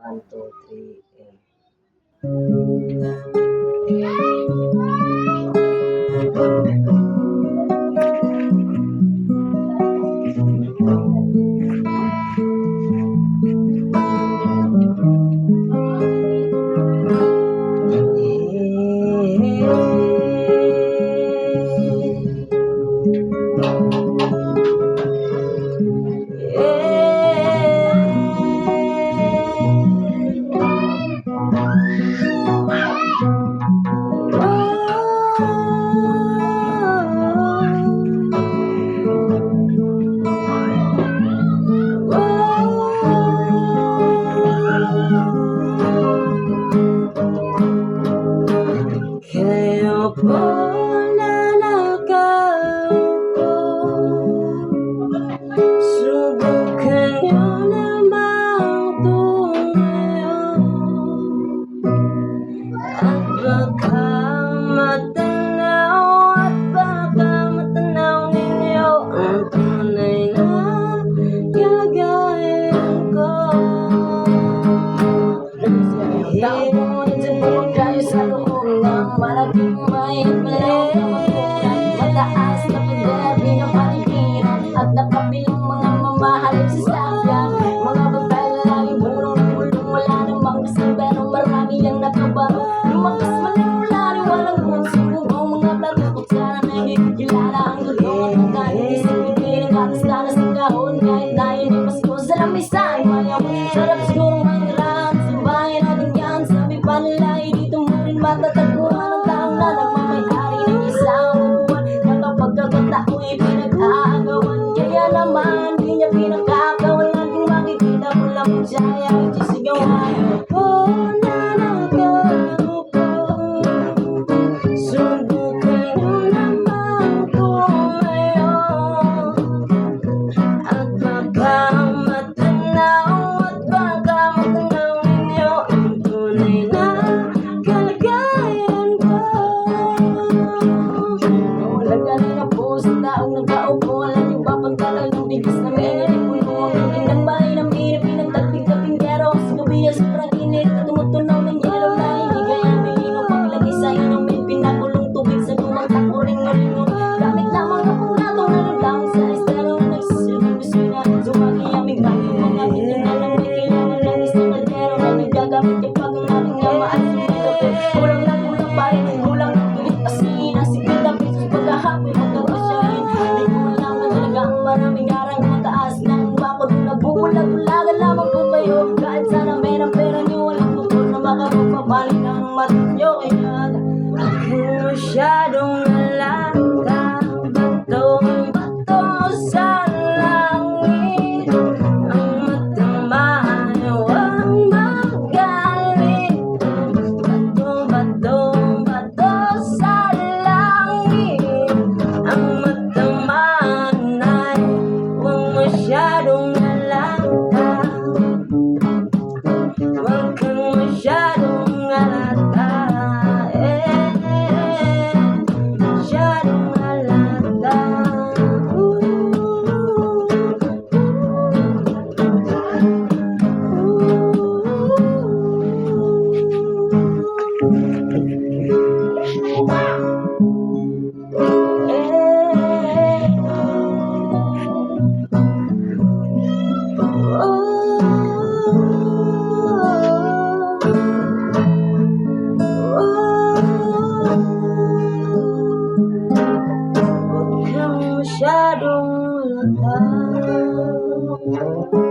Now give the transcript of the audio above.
1, 2, 3, and kayo po nanakaw ko, subukan nyo namang tumayo at baka matanaw ninyo ang tunay na kalagayan ko. Tao mo dyan po kayo sa loob ng malaking mahit malawak na magpunan, mataas na pagdabi ng paligiran at nakapilang mga mamahalin sa sakyan. Mga babae laging bulong-bulong, wala namang kasal pero marami lang nakabaro. Lumakas man ang ulari, walang konsumong mga plato kutsara na hindi kilala ang gulong at kanin isang bibig ng katas ng kahon. Kahit na yun ay pasko sa lamisa ay mayaw, sarap sigurong maniraan sa bayan natin yan. Sabi pa nila dito mo rin matatagpuan ang taong na nagmamayari ng isang buwan na kapag kakatao'y pinag-aagawan. Kaya naman di niya pinagkakawan nating makikita mo lang kung siya ay sisigawan. Oh, nanakaw ko, subukan nyo naman tumayo at baka matanaw ninyo ang tunay na kalagayan ko. Nawalan ka rin na po sa taong nagkaupo, alam niyo ba pagdalal ng bigas na may puno ang aking ng bahay ng hirap pinagtagping-taping pero sa gabi ay sobrang init at tumutunaw ng yelo na hindi kaya bilino paglagay sa inumin, pinakulong tubig sa lumang takuring-ulingon. Gamit lamang ang panglatong na nagdang sa estero nagsisilbing kusina, sumagi aming bagay mga pinina lang may kailangan ng isang kaldero na nagagamit kapag ang aking ama at sumikape. Kulang pa rin, kulang ng pilit pasin ang 50 pesos pagkahapoy magkakasyahin. Di ko malaman talaga ang maraming arang mataas ng bakod na bubulag-bulagan lamang po kayo. Kahit sana merang pera nyo, walang tukol na makapagpabalik ng mata nyo. Kaya ako masyadong nalata, batong-bato sa langit, ang matamayo ang magalit. Bato sa langit, ang matamaan ay huwag masyadong nalata, huwag kang masyadong nalata, masyadong nalata. Huwag kang masyadong lata.